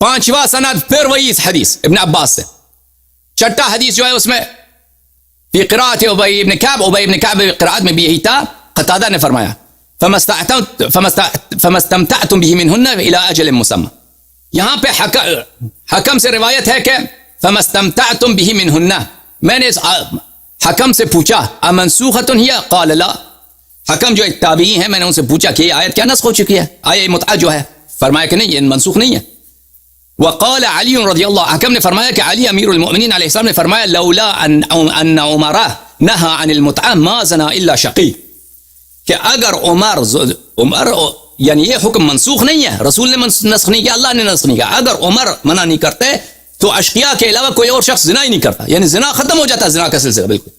پانچواں سند پھر وہی اس حدیث ابن عباس سے. چھٹا حدیث جو ہے اس میں فی قراءت ابی ابن کعب قراءت میں بھی یہی تھا. قتادہ نے فرمایا فما استمتعتم به منهن الى اجل مسمى. یہاں پہ حکم سے روایت ہے کہ فما استمتعتم به منهن. میں نے حکم سے پوچھا امنسوخۃ ہی؟ قال لا. حکم جو ایک تابعی ہیں، میں نے ان سے پوچھا کہ یہ آیت کیا نسخ ہو چکی ہے، آیت متعہ جو ہے؟ فرمایا کہ نہیں، یہ منسوخ نہیں ہے. وقال علی رضی اللہ، حکم نے فرمایا کہ علی امیر المؤمنین علیہ السلام نے فرمایا لولا ان عمر نہى عن المتعہ ما زنا الا شقی، کہ اگر عمر یعنی یہ حکم منسوخ نہیں ہے، رسول نے نسخ نہیں کیا، اللہ نے نسخ نہیں کیا. اگر عمر منع نہیں کرتے تو اشقیاء کے علاوہ کوئی اور شخص زنا ہی نہیں کرتا، یعنی زنا ختم ہو جاتا، زنا کا سلسلہ بالکل.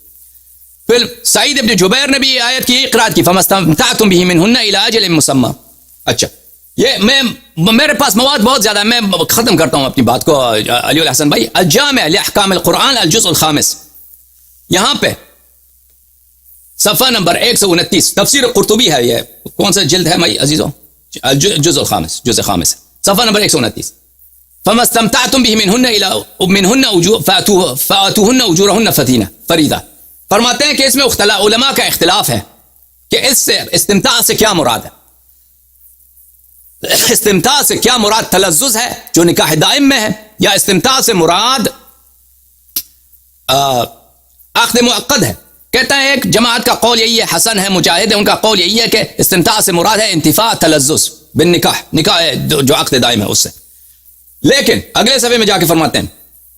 پھر سعید ابن جبیر نے بھی آیت کی قرات کی فمستمتعتم به منهن الى اجل مسمى. اچھا، یہ میرے پاس مواد بہت زیادہ ہے، میں ختم کرتا ہوں اپنی بات کو. علی الحسن بھائی، الجامع لاحکام القرآن الجزء الخامس، یہاں پہ صفحہ نمبر 129، تفسیر قرطبی ہے. یہ کون سا جلد ہے بھائی عزیزوں؟ الجزء الخامس، جزء خامس، صفحہ نمبر 129. فما استمتعتم به منهن فاتوهن اجورهن فریضہ. فرماتے ہیں کہ اس میں علماء کا اختلاف ہے کہ اس سے استمتاع سے کیا مراد ہے. استمتاع سے کیا مراد تلذذ ہے جو نکاح دائم میں ہے، یا استمتاع سے مراد عقد معقد ہے؟ کہتا ہے ایک جماعت کا قول یہی ہے، حسن ہے، مجاہد ہے، ان کا قول یہی ہے کہ استمتاع سے مراد ہے انتفاع تلذذ بالنکاح، نکاح جو عقد دائم ہے اس سے. لیکن اگلے صفحے میں جا کے فرماتے ہیں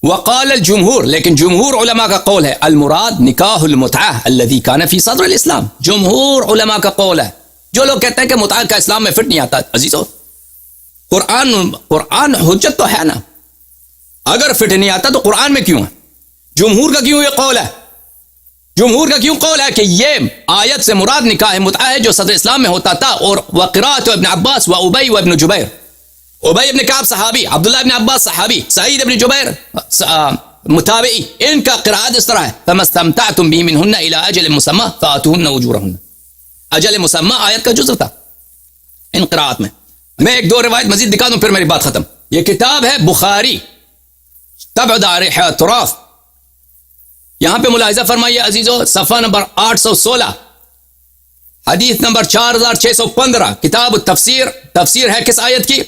وقال الجمہور، لیکن جمہور علماء کا قول ہے المراد نکاح المتعہ الذي كان في صدر الاسلام. جمہور علماء کا قول ہے. جو لوگ کہتے ہیں کہ متعہ کا اسلام میں فٹ نہیں آتا، عزیزو قرآن حجت تو ہے نا، اگر فٹ نہیں آتا تو قرآن میں کیوں ہے؟ جمہور کا کیوں یہ قول ہے؟ جمہور کا کیوں قول ہے کہ یہ آیت سے مراد نکاح متعہ ہے جو صدر اسلام میں ہوتا تھا؟ اور وقراءت ابن عباس و ابی و ابن جبیر، ابی ابن کعب صحابی، عبداللہ ابن عباس صحابی، سعید ابن جبیر متابعی، ان کا قرآت اس طرح ہے فما استمتعتم به منهن الى اجل مسمى فاتوهن اجورهن. اجل مسمى آیت کا جزء تھا ان قرآت میں. میں ایک دو روایت مزید دکھا دوں پھر میری بات ختم. یہ کتاب ہے بخاری طبع دار تراث. یہاں پہ ملاحظہ فرمائیے عزیزو، صفحہ نمبر 816، حدیث نمبر 4615، کتاب التفسیر. تفسیر ہے کس آیت کی؟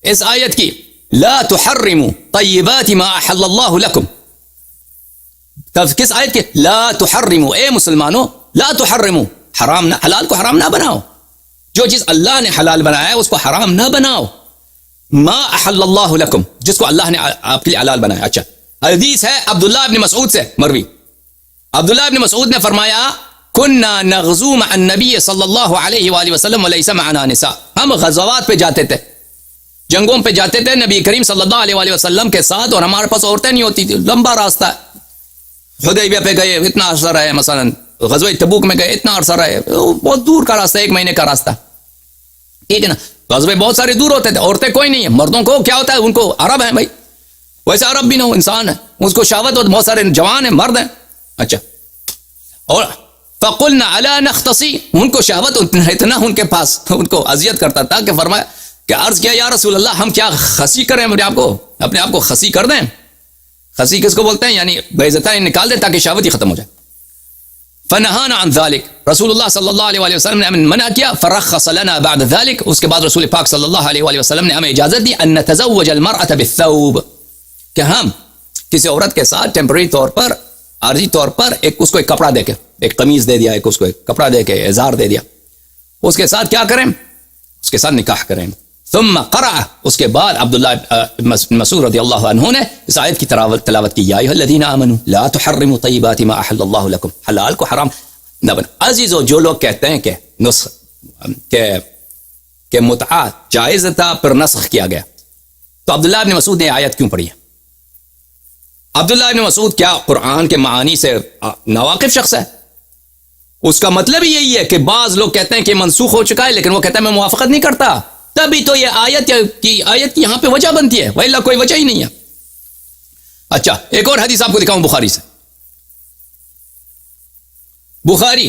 اس آیت کی لا تحرموا طیبات ما احل اللہ لکم. کس آیت کی؟ لا تحرموا، اے مسلمانوں لا تحرموا، حرام نہ، حلال کو حرام نہ بناؤ، جو چیز اللہ نے حلال بنایا ہے اس کو حرام نہ بناؤ. ما احل اللہ لکم، جس کو اللہ نے آپ کے لیے حلال بنایا. اچھا، حدیث ہے عبداللہ ابن مسعود سے مروی. عبداللہ ابن مسعود نے فرمایا کننا نغزو مع النبی صلی اللہ علیہ وآلہ وسلم ولیس معنا نساء. ہم غزوات پہ جاتے تھے، جنگوں پہ جاتے تھے نبی کریم صلی اللہ علیہ وآلہ وسلم کے ساتھ، اور ہمارے پاس عورتیں نہیں ہوتی تھی. لمبا راستہ ہے، حدیبیہ پہ گئے اتنا عرصہ رہے، مثلا غزوہ تبوک میں گئے اتنا عرصہ رہے، بہت دور کا راستہ، 1 مہینے کا راستہ، ٹھیک ہے نا. غزوے بہت سارے دور ہوتے تھے، عورتیں کوئی نہیں ہے. مردوں کو کیا ہوتا ہے، ان کو عرب ہیں بھائی، ویسے عرب بھی نہ ہو، انسان ہے، اس کو شہوت ہو، بہت سارے جوان ہیں، مرد ہیں. اچھا، اور فقلنا الا نختصی، ان کو شہوت اتنا ان کے پاس، ان کو اذیت کرتا تھا کہ فرمایا کہ عرض کیا یا رسول اللہ ہم کیا خسی کریں، اپنے آپ کو خسی کر دیں. خسی کس کو بولتے ہیں؟ یعنی بے عزتی نکال دیں تاکہ شہوت ہی ختم ہو جائے. فنہانا عن ذلك، رسول اللہ صلی اللہ علیہ وسلم نے ہمیں منع کیا. فرخص لنا بعد ذلك، اس کے بعد رسول پاک صلی اللہ علیہ وسلم نے ہمیں اجازت دی ان نتزوج المرأة بالثوب، کہ ہم کسی عورت کے ساتھ ٹیمپرری طور پر، عارضی طور پر اس کو ایک کپڑا دے کے، ایک قمیض دے دیا، اس کو ایک کپڑا دے کے، ازار دے دیا، اس کے ساتھ کیا کریں؟ اس کے ساتھ نکاح کریں. ثم قرأ، اس کے بعد عبداللہ مسعود رضی اللہ عنہ نے اس آیت کی تلاوت کی، یا ایھا الذین آمنوا لا تحرموا طیبات ما احل اللہ لکم، حلال کو حرام نہ بنا. عزیزو، جو لوگ کہتے ہیں کہ نسخ کہ متعہ جائز تھا پھر نسخ کیا گیا، تو عبداللہ ابن مسعود نے آیت کیوں پڑھی ہے؟ عبداللہ ابن مسعود کیا قرآن کے معانی سے ناواقف شخص ہے؟ اس کا مطلب ہی یہی ہے کہ بعض لوگ کہتے ہیں کہ منسوخ ہو چکا ہے، لیکن وہ کہتا ہے میں موافقت نہیں کرتا، تبھی تو یہ آیت کی یہاں پہ وجہ بنتی ہے، وإلا کوئی وجہ ہی نہیں ہے. اچھا، ایک اور حدیث آپ کو دکھاؤں بخاری سے. بخاری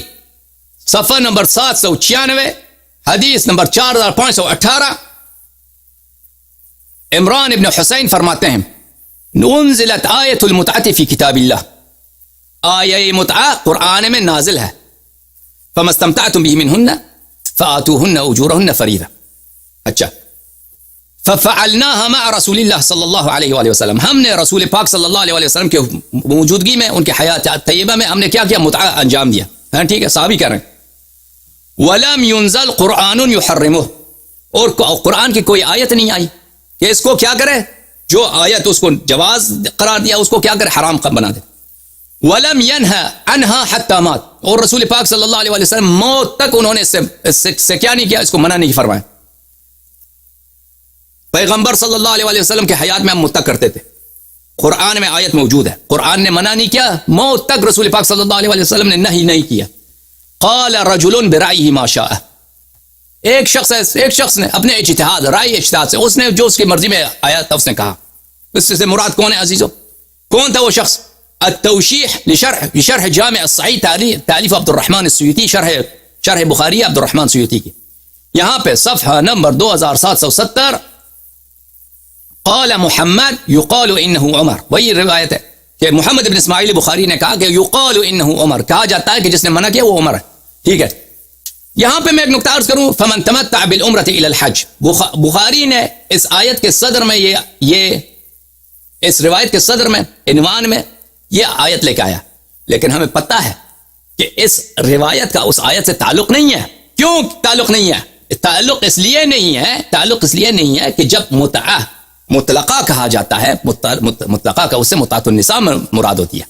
صفحہ نمبر 796، حدیث نمبر 4518، عمران ابن حسین فرماتے ہیں نزلت آیت المتعة فی کتاب اللہ، آیہ متعہ قرآن میں نازل ہے، فما استمتعتم به منہن فآتوہن اجورہن فریضہ. اچھا، ففعلناها مع رسول اللہ صلی اللہ علیہ وآلہ وسلم، ہم نے رسول پاک صلی اللہ علیہ وآلہ وسلم کے موجودگی میں، ان کے حیات طیبہ میں ہم نے کیا کیا؟ متعہ انجام دیا. ہاں ٹھیک ہے، صحابی کہہ رہے ہیں وَلَمْ يُنزَلْ قُرْآنٌ يُحَرِّمُهُ، اور قرآن کی کوئی آیت نہیں آئی کہ اس کو کیا کرے، جو آیت اس کو جواز قرار دیا اس کو کیا کرے؟ حرام بنا دے. وَلَمْ يَنْهَ عَنْهَا حَتَّى مَاتَ، اور رسول پاک صلی اللہ علیہ وسلم موت تک انہوں نے اس سے کیا نہیں کیا؟ اس کو منع نہیں فرمایا. پیغمبر صلی اللہ علیہ وسلم کے حیات میں ہم متع کرتے تھے، قرآن میں آیت موجود ہے، قرآن نے منع نہیں کیا، موت تک رسول پاک صلی اللہ علیہ وسلم نے نہیں کیا. قال رجل برأیہ ما شاء، ایک شخص نے اپنے اجتہاد، رائے اجتہاد سے، اس نے جو اس کی مرضی میں آیا تھا اس نے کہا. اس سے مراد کون ہے عزیزو؟ کون تھا وہ شخص؟ التوشیح لشرح جامع الصحیح، تالیف عبد الرحمن السیوطی، شرح بخاری عبد الرحمن سیوطی کی. یہاں پہ صفحہ نمبر 2770 قال محمد یقال انہ عمر، وہی روایت ہے کہ محمد بن اسماعیل بخاری نے کہا کہ یقال انہ عمر، کہا جاتا ہے کہ جس نے منع کیا وہ عمر ہے. ٹھیک ہے، یہاں پہ میں ایک نکتہ عرض کروں، فمن تمتع بالعمرۃ الی الحج، بخاری نے اس آیت کے صدر میں یہ اس روایت کے صدر میں، عنوان میں یہ آیت لے کے آیا، لیکن ہمیں پتہ ہے کہ اس روایت کا اس آیت سے تعلق نہیں ہے. کیوں تعلق نہیں ہے؟ تعلق اس لیے نہیں ہے کہ جب متعہ مطلقہ کہا جاتا ہے، مطلقہ کا اس سے متعۃ النساء مراد ہوتی ہے،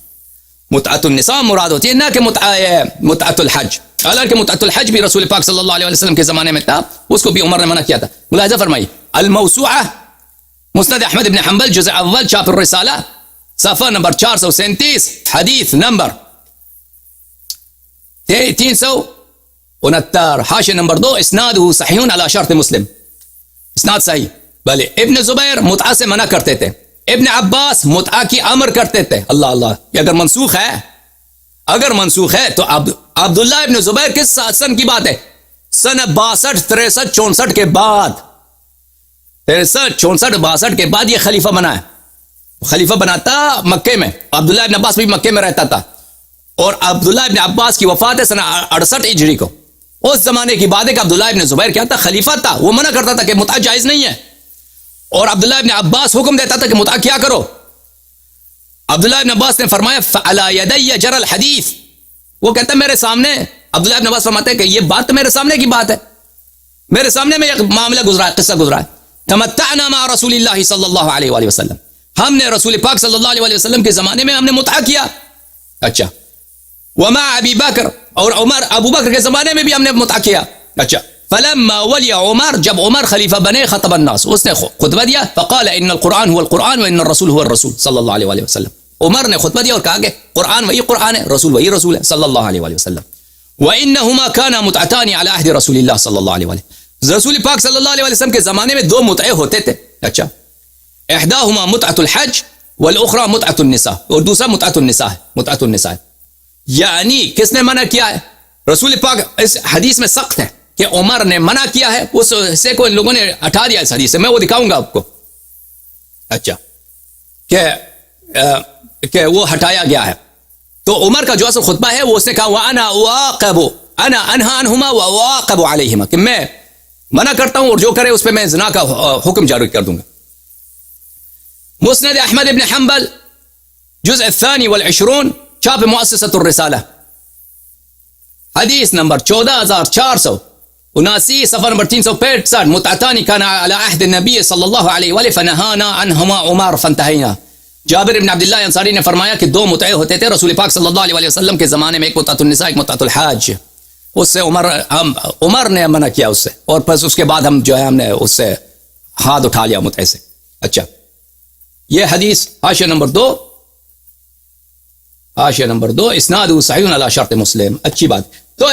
متعۃ النساء مراد ہوتی ہے، نہ کہ متعۃ الحج. حالانکہ متعۃ الحج بھی رسول پاک صلی اللہ علیہ وسلم کے زمانے میں تھا، اس کو بھی عمر نے منع کیا تھا. ملاحظہ فرمائی، الموسوعہ مسند احمد بن حنبل جزء اول چاپ الرسالہ، صفحہ نمبر 437، حدیث نمبر 369، حاشیہ نمبر 2، اسنادہ صحیح علی شرط مسلم، اسناد صحیح. بھلے ابن زبیر متعہ سے منع کرتے تھے، ابن عباس متعہ کی امر کرتے تھے. اللہ، یہ اگر منسوخ ہے تو عبداللہ ابن زبیر کس سن کی بات ہے؟ سن 62 63 64 کے بعد، 63 64 62 کے بعد یہ خلیفہ بنا ہے. خلیفہ بناتا مکے میں، عبداللہ ابن عباس بھی مکے میں رہتا تھا، اور عبداللہ ابن عباس کی وفات ہے سن 68 ہجری کو. اس زمانے کی بات ہے کہ عبداللہ ابن زبیر کیا تھا؟ خلیفہ تھا. وہ منع کرتا تھا کہ متعہ جائز نہیں ہے، اور عبداللہ ابن عباس حکم دیتا تھا کہ متعہ کیا کرو. عبداللہ ابن عباس نے فرمایا فعلی یدی جر الحدیث، وہ کہتا ہے میرے سامنے، عبداللہ ابن عباس فرماتے ہیں کہ یہ بات تو میرے سامنے کی بات ہے، میرے سامنے میں ایک معاملہ گزرا ہے، قصہ گزرا ہے. تمتعنا مع رسول اللہ صلی اللہ علیہ وآلہ وسلم، ہم نے رسول پاک صلی اللہ علیہ وآلہ وسلم کے زمانے میں ہم نے متعہ کیا. اچھا، ومع ابی بکر، اور عمر ابو بکر کے زمانے میں بھی ہم نے متعہ کیا. اچھا، فلما ولی عمر، جب عمر خلیفہ بنے، خطب الناس، اس نے خطبہ دیا، فقال ان القرآن هو القرآن وان الرسول هو الرسول صلی اللہ علیہ وآلہ وسلم. عمر نے خطبہ دیا اور کہا کہ قرآن وہی قرآن ہے، رسول وہی رسول ہے صلی اللہ علیہ وآلہ وسلم. وانهما كانا متعتان على عهد رسول اللہ صلی اللہ علیہ وآلہ، رسول پاک صلی اللہ علیہ وسلم کے زمانے میں 2 متعے ہوتے تھے. اچھا، احداهما متعۃ الحج والاخرى متعۃ النساء، اور دوسرا متعۃ النساء ہے، متعۃ النساء. یعنی کس نے منع کیا ہے؟ رسول پاک اس حدیث میں سخت ہے کہ عمر نے منع کیا ہے، اس حصے کو ان لوگوں نے ہٹا دیا اس حدیث سے، میں وہ دکھاؤں گا آپ کو. اچھا، کہ وہ ہٹایا گیا ہے. تو عمر کا جو اصل خطبہ ہے وہ اس نے کہا وانا اواقب، انا انہا عنہما واواقب علیہما، کہ میں منع کرتا ہوں اور جو کرے اس پہ میں زنا کا حکم جاری کر دوں گا. مسند احمد ابن حنبل جزء الثانی والعشرون، چاپ مؤسسۃ الرسالہ، حدیث نمبر 14479، صفحہ نمبر 365، متعتان کان علی عہد النبی صلی اللہ علیہ وآلہ فنہانا عنہما عمر فانتہینا. جابر ابن عبداللہ انصاری نے فرمایا کہ 2 متعے ہوتے تھے رسول پاک صلی اللہ علیہ وسلم کے زمانے میں، ایک متعۃ النساء، ایک متعۃ الحاج. اس سے عمر نے منع کیا اس سے، اور پس اس کے بعد ہم جو ہے ہم نے اس سے ہاتھ اٹھا لیا متعے سے. اچھا، یہ حدیث حاشیہ نمبر 2، اسناد صحیح علی شرط مسلم. اچھی بات. تو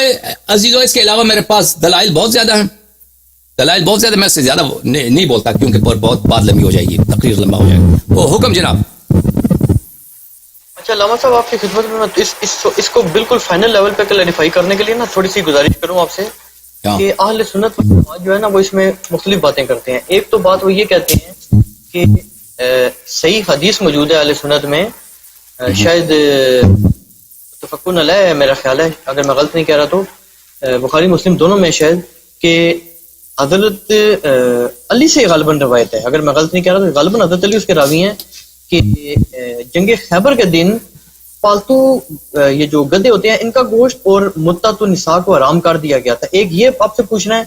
عزیزو، اس کے علاوہ میرے پاس دلائل بہت زیادہ ہیں، میں اس سے زیادہ نہیں بولتا کیونکہ بہت بات لمبی ہو جائے گی، تقریر لمبا ہو جائے گا. وہ حکم جناب. اچھا علامہ صاحب، آپ کی خدمت میں میں اس کو بالکل فائنل لیول پہ کلیریفائی کرنے کے لیے نا تھوڑی سی گزارش کروں آپ سے کہ اہل سنت والجماعت جو ہے نا وہ اس میں مختلف باتیں کرتے ہیں. ایک تو بات وہ یہ کہتے ہیں کہ صحیح حدیث موجود ہے اہل سنت میں، شاید متفقون علیہ ہے میرا خیال ہے، اگر میں غلط نہیں کہہ رہا تو بخاری مسلم دونوں میں شاید، کہ حضرت علی سے غالباً روایت ہے، اگر میں غلط نہیں کہہ رہا تو غالباً حضرت علی اس کے راوی ہیں، کہ جنگ خیبر کے دن پالتو یہ جو گدے ہوتے ہیں ان کا گوشت اور متعۃ النساء کو حرام کر دیا گیا تھا. ایک یہ آپ سے پوچھنا ہے.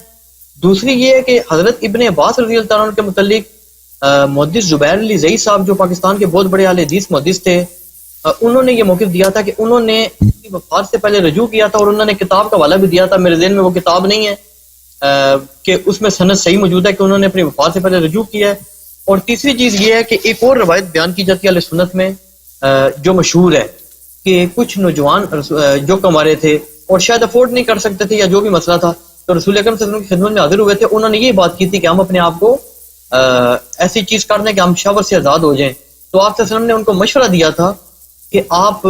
دوسری یہ ہے کہ حضرت ابن عباس رضی اللہ عنہ کے متعلق محدث زبیر علی زئی صاحب جو پاکستان کے بہت بڑے اہل حدیث محدث تھے، انہوں نے یہ موقف دیا تھا کہ انہوں نے اپنی وفات سے پہلے رجوع کیا تھا، اور انہوں نے کتاب کا حوالہ بھی دیا تھا، میرے ذہن میں وہ کتاب نہیں ہے کہ اس میں سند صحیح موجود ہے کہ انہوں نے اپنی وفات سے پہلے رجوع کیا ہے. اور تیسری چیز یہ ہے کہ ایک اور روایت بیان کی جاتی ہے اہل سنت میں جو مشہور ہے کہ کچھ نوجوان جو کمارے تھے اور شاید افورڈ نہیں کر سکتے تھے یا جو بھی مسئلہ تھا، تو رسول اکرم صلی اللہ علیہ وسلم کی خدمت میں حاضر ہوئے تھے. انہوں نے یہ بات کی تھی کہ ہم اپنے آپ کو ایسی چیز کر دیں کہ ہم شہوت سے آزاد ہو جائیں. تو آپ صلی اللہ علیہ وسلم نے ان کو مشورہ دیا تھا کہ آپ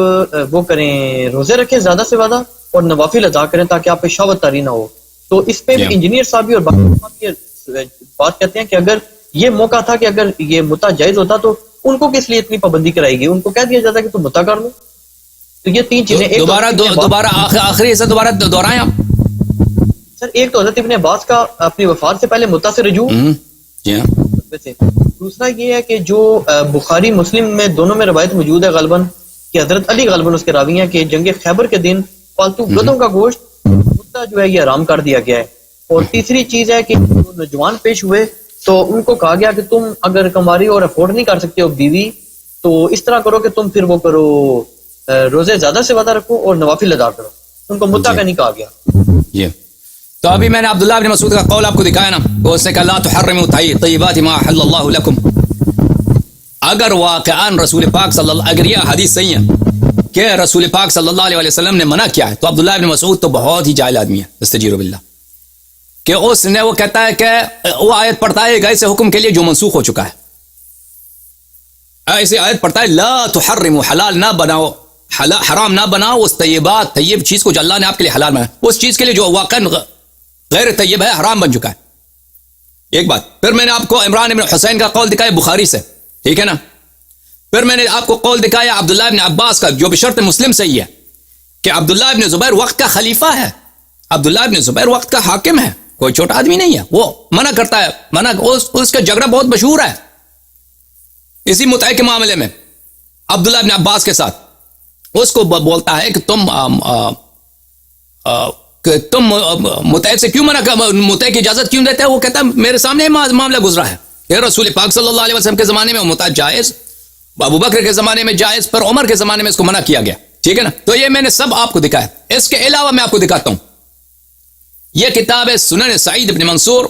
وہ کریں، روزے رکھیں زیادہ سے زیادہ اور نوافل ادا کریں تاکہ آپ پہ شہوت طاری نہ ہو. تو اس پہ بھی انجینئر صاحب بھی اور باقی بات کہتے ہیں کہ اگر یہ موقع تھا کہ اگر یہ متع جائز ہوتا تو ان کو کس لیے اتنی پابندی کرائی گئی، ان کو کہہ دیا جاتا کہ تم متع کر لو. تو یہ تین چیزیں دوبارہ آخری حصہ دوبارہ دوہرائیں آپ سر. ایک تو حضرت ابن عباس کا اپنی وفات سے پہلے متع سے رجوع، دوسرا یہ ہے کہ جو بخاری مسلم میں دونوں میں روایت موجود ہے غالباً کہ حضرت علی غالباً اس کے راوی ہیں کہ جنگ خیبر کے دن پالتو گدوں کا گوشت متع جو ہے یہ حرام کر دیا گیا ہے. اور تیسری چیز ہے کہ جو نوجوان پیش ہوئے تو ان کو کہا گیا کہ تم اگر کماری اور افورڈ نہیں کر سکتے ہو بیوی، تو اس طرح کرو کہ تم پھر وہ کرو روزے زیادہ سے زیادہ رکھو اور نوافل ادا کرو. ان کو متع کا نہیں کہا گیا. تو ابھی میں نے عبداللہ بن مسعود کا قول آپ کو دکھایا نا، تو اس نے کہا لا تحرموا طیبات ما احل اللہ لکم. اگر واقعاً رسول پاک صلی اللہ، اگر یہ حدیث صحیح ہے کہ رسول پاک صلی اللہ علیہ وسلم نے منع کیا ہے، تو عبداللہ بن مسعود تو بہت ہی جاہل آدمی ہے، استجیروا باللہ، کہ اس نے وہ کہتا ہے کہ وہ آیت پڑھتا ہے ایسے حکم کے لیے جو منسوخ ہو چکا ہے. ایسی آیت پڑھتا ہے لا تحرموا، حلال نہ بناؤ، حرام نہ بناؤ اس طیبات، طیب چیز کو جو اللہ نے آپ کے لیے حلال بنایا، اس چیز کے لیے جو واقعاً غیر طیب ہے، حرام بن چکا ہے. ایک بات. پھر میں نے آپ کو عمران بن حسین کا قول دکھایا بخاری سے، ٹھیک ہے نا. پھر میں نے آپ کو قول دکھایا عبداللہ بن عباس کا جو بشرط مسلم صحیح ہے کہ عبداللہ بن زبیر وقت کا خلیفہ ہے، عبداللہ بن زبیر وقت کا حاکم ہے، کوئی چھوٹا آدمی نہیں ہے. وہ منع کرتا ہے، منع اس کا جھگڑا بہت مشہور ہے اسی متع کے معاملے میں عبداللہ بن عباس کے ساتھ. اس کو بولتا ہے کہ تم متع سے کیوں منع، متع کی اجازت کیوں دیتے ہیں؟ وہ کہتا ہے میرے سامنے معاملہ گزرا ہے کہ رسول پاک صلی اللہ علیہ وسلم کے زمانے میں متع جائز، ابو بکر کے زمانے میں جائز، پر عمر کے زمانے میں اس کو منع کیا گیا. ٹھیک ہے نا. تو یہ میں نے سب آپ کو دکھایا. اس کے علاوہ میں آپ کو دکھاتا ہوں، یہ کتاب ہے سنن سعید بن منصور،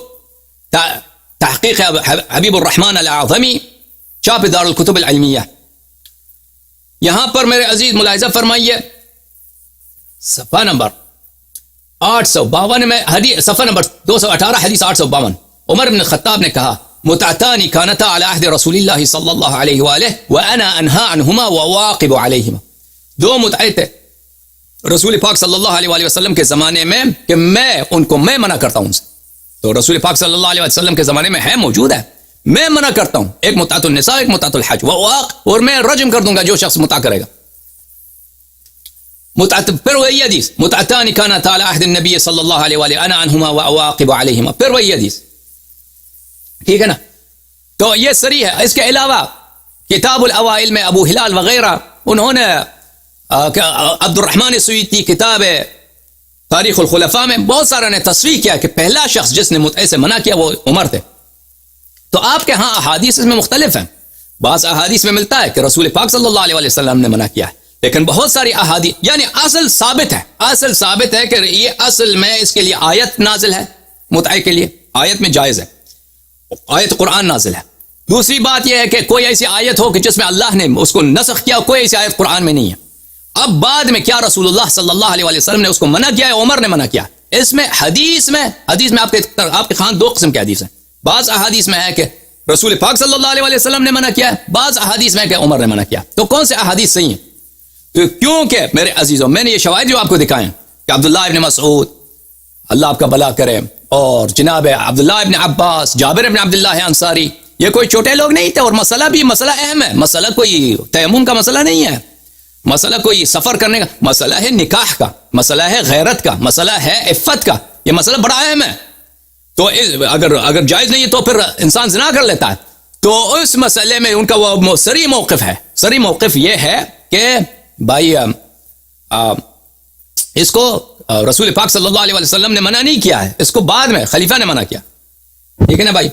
تحقیق حبیب الرحمن العظمی، چاپ دار الکتب العلمیہ. یہاں پر میرے عزیز ملاحظہ فرمائیے، صفحہ نمبر 852 میں حدیث، صفحہ نمبر 218 حدیث 852. عمر بن الخطاب نے کہا متعتان كانتا على عهد رسول اللہ صلی اللہ علیہ وآلہ وانا انہا عنہما وواقب علیہما. دو متعے تھے رسول پاک صلی اللہ علیہ وآلہ وسلم کے زمانے میں کہ میں ان کو میں منع کرتا ہوں ان سے. تو رسول پاک صلی اللہ علیہ وسلم کے زمانے میں ہے، موجود ہے، میں منع کرتا ہوں. ایک متعۃ النساء، ایک متعۃ الحج، اور میں رجم کر دوں گا جو شخص متع کرے گا. پھر وہی حدیث متعتان كانتا على عهد النبی صلی اللہ علیہ وآلہ انا عنہما وواقب علیہما. پھر وہی حدیث، ٹھیک ہے نا. تو یہ صریح ہے. اس کے علاوہ کتاب الاوائل میں ابو ہلال وغیرہ انہوں نے عبد الرحمن سویتی کتاب تاریخ الخلفاء میں بہت سارا نے تصریح کیا کہ پہلا شخص جس نے متع سے منع کیا وہ عمر تھے. تو آپ کے ہاں احادیث اس میں مختلف ہیں. بعض احادیث میں ملتا ہے کہ رسول پاک صلی اللہ علیہ وسلم نے منع کیا ہے، لیکن بہت ساری احادیث، یعنی اصل ثابت ہے کہ یہ اصل میں اس کے لیے آیت نازل ہے، متع کے لیے آیت میں جائز ہے، آیت قرآن نازل ہے. دوسری بات یہ ہے کہ کوئی ایسی آیت ہو کہ جس میں اللہ نے اس کو نسخ کیا، کوئی ایسی آیت قرآن میں نہیں ہے. اب بعد میں کیا رسول اللہ صلی اللہ علیہ وسلم نے اس کو منع کیا ہے، عمر نے منع کیا. اس میں حدیث میں آپ کے خان دو قسم کے حدیث ہیں. بعض احادیث میں ہے کہ رسول پاک صلی اللہ علیہ وسلم نے منع کیا ہے، بعض احادیث میں ہے کہ عمر نے منع کیا. تو کون سے احادیث صحیح ہیں؟ کیونکہ میرے عزیزوں میں نے یہ شواہد جو آپ کو دکھائے ہیں کہ عبداللہ ابن مسعود اللہ آپ کا بھلا کرے، اور جناب عبداللہ ابن عباس، جابر ابن عبداللہ انصاری، یہ کوئی چھوٹے لوگ نہیں تھے, اور مسئلہ بھی مسئلہ اہم ہے. مسئلہ کوئی تیمم کا مسئلہ نہیں ہے, مسئلہ کوئی سفر کرنے کا مسئلہ ہے, نکاح کا مسئلہ ہے, غیرت کا مسئلہ ہے, عفت کا. یہ مسئلہ بڑا اہم ہے. تو اگر جائز نہیں ہے تو پھر انسان زنا کر لیتا ہے. تو اس مسئلے میں ان کا وہ صریح موقف ہے. صریح موقف یہ ہے کہ بھائی اس کو رسول پاک صلی اللہ علیہ وسلم نے منع نہیں کیا ہے, اس کو بعد میں خلیفہ نے منع کیا. ٹھیک ہے نا بھائی.